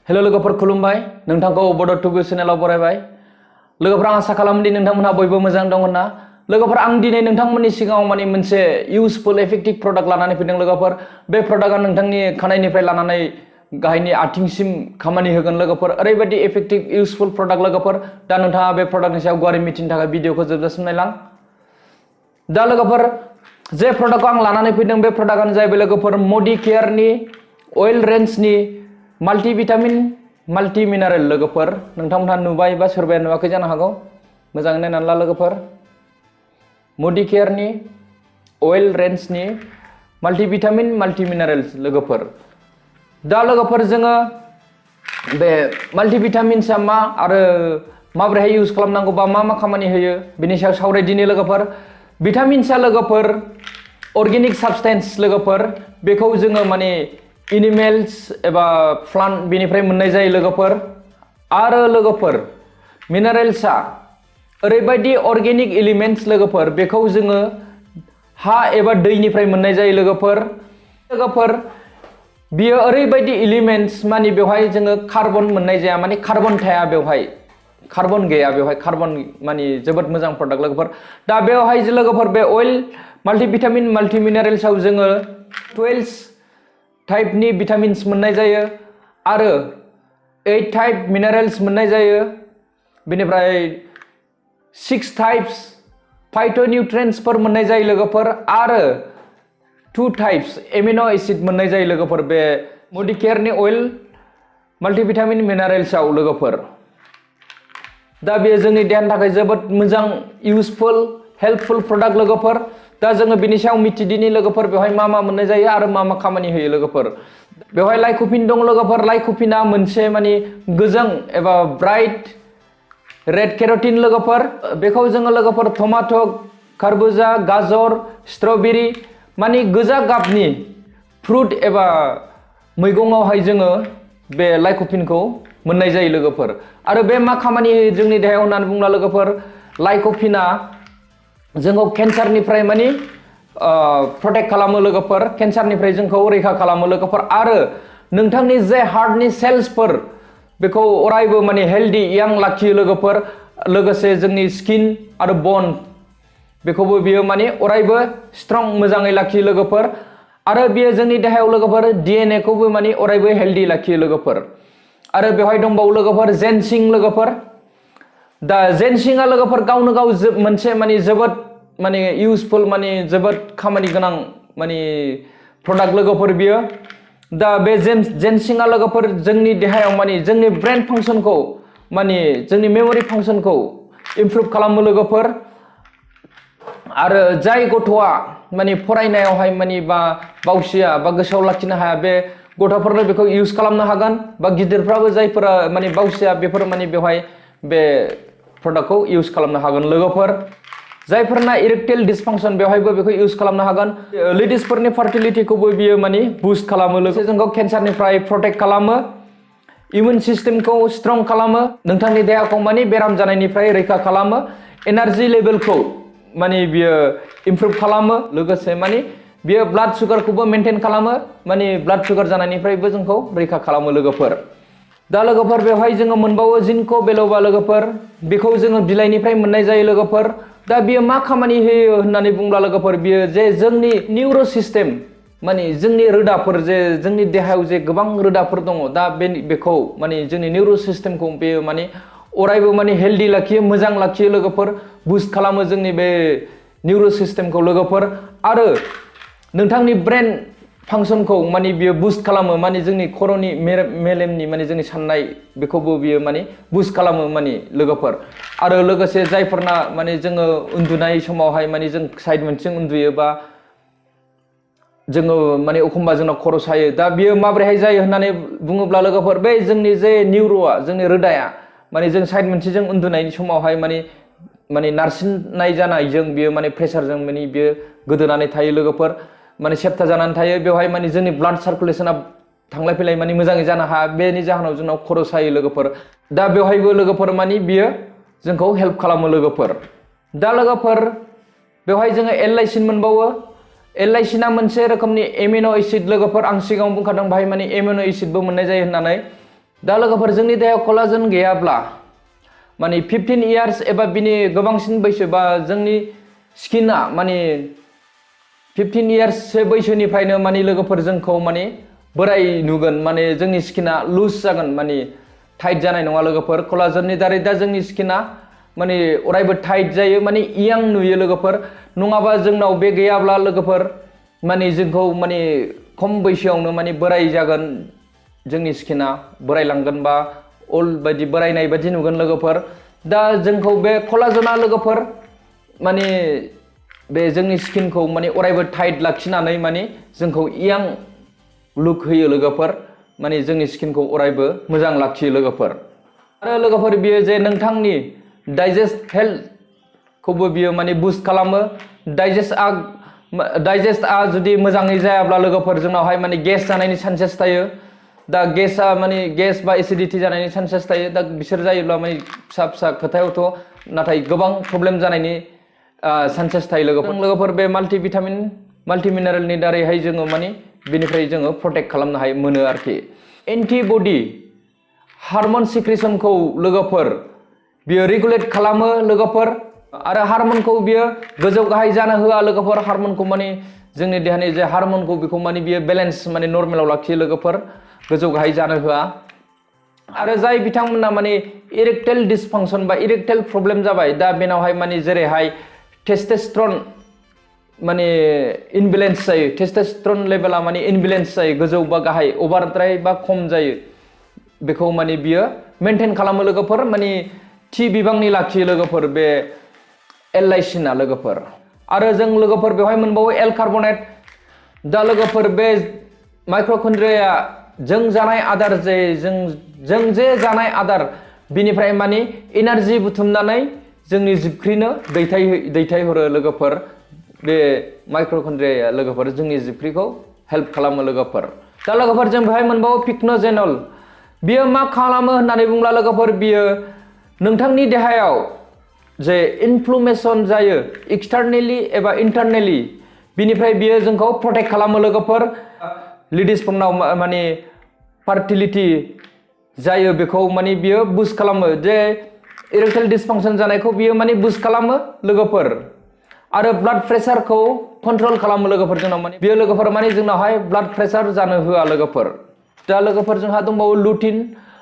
Hello लोगोफोर खुलुमबाय नोंथांखौ बड'टुबेउ चेनेलाव बरायबाय लोगोफोर आं आसा खालामदि नोंथांमोनहा बयबो मोजां दं होनना लोगोफोर आं दिनै नोंथांमोननि सिगाङाव माने मोनसे इउजफुल इफेक्टिव प्रडाक्ट लानानै फैदों लोगोफोर बे प्रडाक्टआ नोंथांनि खानाइनिफ्राय लानानै गाहायनि आथिंसिम खामानि होगोन लोगोफोर ओरैबायदि इफेक्टिव इउजफुल प्रडाक्ट लोगोफोर दा नोंथाङा बे प्रडाक्टनि सायाव गुवारै मिथिनो थाखाय भिडिअखौ जोबजासिम नायलां दा लोगोफोर जे प्रडाक्टखौ आं लानानै फैदों बे प्रडाक्टआनो जाहैबाय लोगोफोर मडिकेयारनि अइल रेन्जनि मल्टिभिटामिन मल्टिमिनारेल लोगोफोर नोंथांमोनहा नुबाय बा सोरबाया नुवाखै जानो हागौ मोजाङै नायनानै ला लोगोफोर मडिकेयारनि अइल रेन्जनि मल्टिभिटामिन मल्टिमिनारेल्स लोगोफोर दा लोगोफोर जोङो बे मल्टिभिटामिन्सआ मा आरो माबोरैहाय इउज खालामनांगौ बा मा खामानि होयो बिनि सायाव सावरायदिनि लोगोफोर भिटामिन्सआ लोगोफोर अर्गेनिक साबस्टेन्स लोगोफोर बेखौ जोङो माने एनिमेल्स एबा प्लान्ट बेनिफ्राय मोननाय जायो लोगोफोर आरो लोगोफोर मिनारेल्सआ ओरैबायदि अर्गेनिक एलिमेन्ट्स लोगोफोर बेखौ जोङो हा एबा दैनिफ्राय मोननाय जायो लोगोफोर बियो ओरैबायदि एलिमेन्ट्स माने बेवहाय जोङो कार्बन मोननाय जाया माने कार्बन थाया बेवहाय कार्बन गैया बेवहाय कार्बन माने जोबोद मोजां प्रडाक्ट लोगोफोर दा बेवहाय जे लोगोफोर बे अइल मल्टिभिटामिन मल्टिमिनारेल्सआव जोङो 12 टाइपनि भिटामिन्स मोननाय जायो आरो 8 टाइप मिनारेल्स मोननाय जायो बेनिफ्राय 6 टाइप्स फाइटोन्यूट्रिएंट्सफोर मोननाय जायो लोगोफोर आरो 2 टाइप्स एमिनो एसिड मोननाय जायो लोगोफोर बे मडिकेयारनि अइल मल्टिभिटामिन मिनारेल्सआव लोगोफोर दा बेयो जोंनि देहानि थाखाय जोबोद मोजां इउजफुल हेल्पफुल प्रडाक्ट लोगोफोर दा जोङो बिनि सायाव मिथिदिनि लोगोफोर बेवहाय मा मोननाय जायो आरो मा खामानि होयो लोगोफोर बेवहाय लाइकोपिन दं लोगोफोर लाइकोपिना मोनसे माने गोजों एबा ब्राइट रेड केरोटिन लोगोफोर बेखौ जोङो लोगोफोर टमेट' खरबुजा गाजर स्ट्रबेरी माने गोजा गाबनि फ्रुट एबा मैगङावहाय जोङो बे लाइकोपिनखौ मोननाय जायो लोगोफोर आरो बे मा खामानि होयो जोंनि देहायाव होननानै बुङोब्ला लोगोफोर लाइकोपिना जोंखौ केन्सारनिफ्राय माने प्रटेक्ट खालामो लोगोफोर केन्सारनिफ्राय जोंखौ रैखा खालामो लोगोफोर आरो नोंथांनि जे हार्टनि सेल्सफोर बेखौ अरायबो माने हेल्दी यां लाखियो लोगोफोर लोगोसे जोंनि स्किन आरो बन बेखौबो बियो माने अरायबो स्ट्रं मोजाङै लाखियो लोगोफोर आरो बियो जोंनि देहायाव लोगोफोर DNA खौबो माने अरायबो हेल्दी लाखियो लोगोफोर आरो बेवहाय दंबावो लोगोफोर जेनसिं लोगोफोर दा जेनसिंआ लोगोफोर गावनो गाव मोनसे माने जोबोद माने इउजफुल माने जोबोद खामानि गोनां माने प्रडाक्ट लोगोफोर बियो दा बे जेनसिंआ लोगोफोर जोंनि देहायाव माने जोंनि ब्रेन फांसनखौ माने जोंनि मेमोरि फांसनखौ इमप्रुभ खालामो लोगोफोर आरो जाय गथ'आ माने फरायनायावहाय माने बा बावसिया बा गोसोआव लाखिनो हाया बे गथ'फोरनो बेखौ इउज खालामनो हागोन बा गिदिरफ्राबो जायफोरा माने बावसिया बेफोर माने बेवहाय बे प्रडाक्टखौ इउज खालामनो हागोन लोगोफोर जायफोरना इरेक्टाइल डिसफांसन बेवहायबो बेखौ इउज खालामनो हागोन लेडिसफोरनि फार्टिलिटिखौबो बियो माने बुस्ट खालामो लोगोसे जोंखौ केन्सारनिफ्राय प्रटेक्ट खालामो इमिउन सिस्टेमखौ स्ट्रं खालामो नोंथांनि देहाखौ माने बेराम जानायनिफ्राय रैखा खालामो एनार्जि लेभेलखौ माने बियो इमप्रुभ खालामो लोगोसे माने बियो ब्लाड सुगारखौबो मेनटेन खालामो माने ब्लाड सुगार जानायनिफ्रायबो जोंखौ रैखा खालामो लोगोफोर दा लोगोफोर बेवहाय जोङो मोनबावो जिंको बेलोबा लोगोफोर बेखौ जोङो बिलाइनिफ्राय मोननाय जायो लोगोफोर दा बियो मा खामानि होयो होननानै बुंब्ला लोगोफोर बियो जे जोंनि निउर' सिस्टेम माने जोंनि रोदाफोर जे जोंनि देहायाव जे गोबां रोदाफोर दङ दा बेखौ माने जोंनि निउर' सिस्टेमखौ बेयो माने अरायबो माने हेल्दी लाखियो मोजां लाखियो लोगोफोर बुस्ट खालामो जोंनि बे निउर' सिस्टेमखौ लोगोफोर आरो नोंथांनि ब्रेन फांसनखौ माने बियो बुस्ट खालामो माने जोंनि खर'नि मेलेमनि माने जोंनि साननाय बेखौबो बियो माने बुस्ट खालामो माने लोगोफोर आरो लोगोसे जायफोरना माने जोङो उन्दुनाय समावहाय माने जों साइड मोनसेजों उन्दुयोबा जोङो माने एखमबा जोंनाव खर' सायो दा बियो माबोरैहाय जायो होननानै बुङोब्ला लोगोफोर बे जोंनि जे निउर'आ जोंनि रोदाया माने जों साइड मोनसेजों उन्दुनायनि समावहाय माने नारसिननाय जानायजों बियो माने प्रेसारजों माने बियो गोदोनानै थायो लोगोफोर माने सेप्ता जानानै थायो बेवहाय माने जोंनि ब्लाड सार्कुलेशना थांलाय फैलाय माने मोजाङै जानो हाया बेनि जाहोनाव जोंनाव खर' सायो लोगोफोर दा बेवहायबो लोगोफोर माने बियो जोंखौ हेल्प खालामो लोगोफोर दा लोगोफोर बेवहाय जोङो एल लाइसिन मोनबावो एल-लाइसिना मोनसे रोखोमनि एमिनो एसिड लोगोफोर आं सिगाङाव बुंखादों बाहाय माने एमिनो एसिडबो मोननाय जायो होननानै दा लोगोफोर जोंनि देहायाव कलाजेन गैयाब्ला माने 15 इयार्स एबा बिनि गोबांसिन बैसो बा जोंनि स्किना माने 15 इयार्स बैसोनिफ्रायनो माने लोगोफोर जोंखौ माने बोराय नुगोन माने जोंनि स्किना लुज जागोन माने टाइट जानाय नङा लोगोफोर कलाजेननि दारै दा जोंनि स्किना माने अरायबो टाइट जायो माने इयां नुयो लोगोफोर नङाबा जोंनाव बे गैयाब्ला लोगोफोर माने जोंखौ माने खम बैसोआवनो माने बोराय जागोन जोंनि स्किना बोरायलांगोन बा ओल्ड बायदि बोरायनाय बायदि नुगोन लोगोफोर दा जोंखौ बे कलाजेना लोगोफोर माने बे जोंनि स्किनखौ माने अरायबो टाइट लाखिनानै माने जोंखौ इयां लुक होयो लोगोफोर माने जोंनि स्किनखौ अरायबो मोजां लाखियो लोगोफोर आरो लोगोफोर बियो जे नोंथांनि डाइजेस्ट हेल्थखौबो बियो माने बुस्ट खालामो डाइजेस्टआ जुदि मोजाङै जायाब्ला लोगोफोर जोंनावहाय माने गेस जानायनि चान्सेस थायो दा गेसआ माने गेस बा एसिडिटी जानायनि चान्सेस थायो दा बिसोर जायोब्ला माने फिसा फिसा खोथायावथ' नाथाय गोबां प्रब्लेम जानायनि चान्सेस थायो लोगोफोर बे माल्टिभिटामिन माल्टिमिनारेलनि दारैहाय जोङो माने बेनिफ्राय जोङो प्रटेक्ट खालामनो हायो मोनो आरोखि एन्टिबडी हार्मन सिक्रेशनखौ लोगोफोर बियो रेगुलेट खालामो लोगोफोर आरो हार्मनखौ बियो गोजौ गाहाय जानो होआ लोगोफोर हार्मनखौ माने जोंनि देहानि जे हार्मनखौ बेखौ माने बियो बेलेन्स माने नर्मेलाव लाखियो लोगोफोर गोजौ गाहाय जानो होआ आरो जाय बिथांमोना माने इरेक्टाइल डिसफांसन बा इरेक्टाइल प्रब्लेम जाबाय दा बेनावहाय माने जेरैहाय टेस्टोस्टेरन माने इनबेलेन्स जायो टेस्टोस्टेरन लेभेला माने इनबेलेन्स जायो गोजौ बा गाहाय अभारद्राय बा खम जायो बेखौ माने बियो मेनटेन खालामो लोगोफोर माने थि बिबांनि लाखियो लोगोफोर बे एल-लाइसिना लोगोफोर आरो जों लोगोफोर बेवहाय मोनबावो एल-कार्बनेट दा लोगोफोर बे माइक्र'कन्ड्रिया जों जानाय आदार जे जों जे जानाय आदार बिनिफ्राय माने एनार्जि बुथुमनानै जोंनि जिबख्रिनो दैथायहरो लोगोफोर बे माइक्र'कन्ड्रिया लोगोफोर जोंनि जिबख्रिखौ हेल्प खालामो लोगोफोर दा लोगोफोर जों बेवहाय मोनबावो पिक्न'जेनल बियो मा खालामो होननानै बुंब्ला लोगोफोर बियो नोंथांनि देहायाव जे इनफ्लेमेशन जायो एक्सटार्नेलि एबा इन्टारनेलि बिनिफ्राय बियो जोंखौ प्रटेक्ट खालामो लोगोफोर लेडिसफोरनाव माने फार्टिलिटी जायो बेखौ माने बियो बुस्ट खालामो जे इरेक्टाइल डिसफांसन जानायखौ बियो माने बुस्ट खालामो लोगोफोर आरो ब्लाड प्रेसारखौ कन्ट्रल खालामो लोगोफोर जोंनाव माने बियो लोगोफोर माने जोंनावहाय ब्लाड प्रेसार जानो होआ लोगोफोर दा लोगोफोर जोंहा दंबावो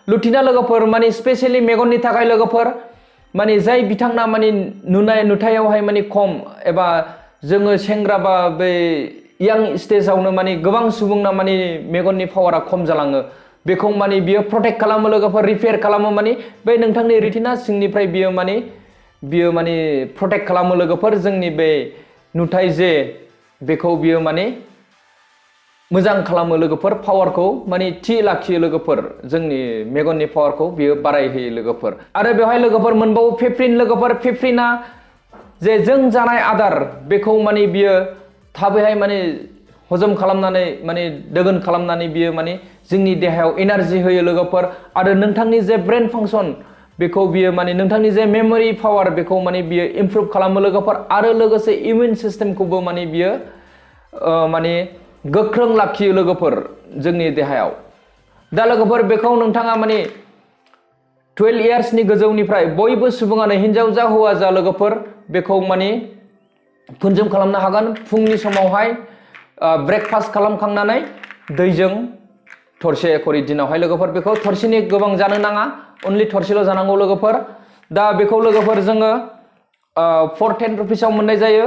लुटिना लोगोफोर माने स्पेशली मेगननि थाखाय लोगोफोर माने जाय बिथांना माने नुथायावहाय माने खम एबा जोङो सेंग्रा बा बे यां स्टेजावनो माने गोबां सुबुंना माने मेगननि पावारा खम जालाङो बेखौ माने बियो प्रटेक्ट खालामो लोगोफोर रिपेयार खालामो माने बे नोंथांनि रेटिना सिंनिफ्राय बियो माने प्रटेक्ट खालामो लोगोफोर जोंनि बे नुथाय जे बेखौ बियो माने मोजां खालामो लोगोफोर पावारखौ माने थि लाखियो लोगोफोर जोंनि मेगननि पावारखौ बियो बारायहोयो लोगोफोर आरो बेवहाय लोगोफोर मोनबावो पेप्रिन लोगोफोर पेप्रिना जे जों जानाय आदार बेखौ माने बियो थाबैहाय माने हजम खालामनानै माने दोगोन खालामनानै बियो माने जोंनि देहायाव एनार्जि होयो लोगोफोर आरो नोंथांनि जे ब्रेन फांसन बेखौ बियो माने नोंथांनि जे मेमोरि पावार बेखौ माने बियो इमप्रुभ खालामो लोगोफोर आरो लोगोसे इमिउन सिस्टेमखौबो माने बियो माने गोख्रों लाखियो लोगोफोर जोंनि देहायाव दा लोगोफोर बेखौ नोंथाङा माने 12 इयार्सनि गोजौनिफ्राय बयबो सुबुङानो हिनजाव जा हौवा जा लोगोफोर बेखौ माने कनजुम खालामनो हागोन फुंनि समावहाय ब्रेकफास्ट खालामखांनानै दैजों थरसे खरि दिनावहाय लोगोफोर बेखौ थरसेनि गोबां जानो नाङा अनलि थरसेल' जानांगौ लोगोफोर दा बेखौ लोगोफोर जोङो 410 रुपिसाव मोननाय जायो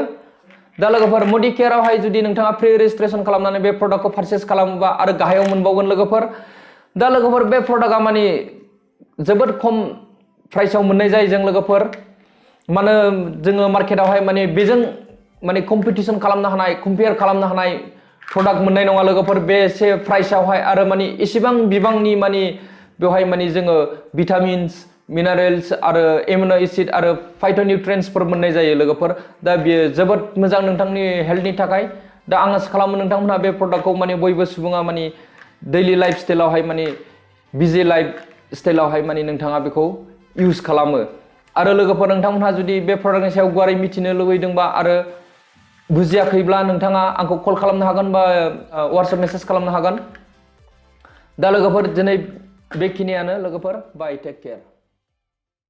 दा लोगोफोर मडि केयारावहाय जुदि नोंथाङा प्रि रेजिस्ट्रेसन खालामनानै बे प्रडाक्टखौ पारचेस खालामोबा आरो गाहायाव मोनबावगोन लोगोफोर दा लोगोफोर बे प्रडाक्टआ माने जोबोद खम प्राइसआव मोननाय जायो जों लोगोफोर मानो जोङो मार्केटावहाय माने बेजों माने कम्पिटिसन खालामनो हानाय कम्पेयार खालामनो हानाय प्रडाक्ट मोननाय नङा लोगोफोर बे एसे प्राइसआवहाय आरो माने एसेबां बिबांनि माने बेवहाय माने जोङो भिटामिन्स मिनारेल्स आरो एमिनो एसिड आरो फाइट'निउट्रियेन्ट्सफोर मोननाय जायो लोगोफोर दा बियो जोबोद मोजां नोंथांनि हेल्थनि थाखाय दा आं आसा खालामो नोंथांमोनहा बे प्रडाक्टखौ माने बयबो सुबुङा माने दैलि लाइफ स्टाइलावहाय माने बिजि लाइफ स्टाइलावहाय माने नोंथाङा बेखौ इउज खालामो आरो लोगोफोर नोंथांमोनहा जुदि बे प्रडाक्टनि सायाव गुवारै मिथिनो लुबैदोंबा आरो बुजियाखैब्ला नोंथाङा आंखौ कल खालामनो हागोन बा WhatsApp मेसेज खालामनो हागोन दा लोगोफोर दिनै बेखिनियानो लोगोफोर बाय टेक केयार।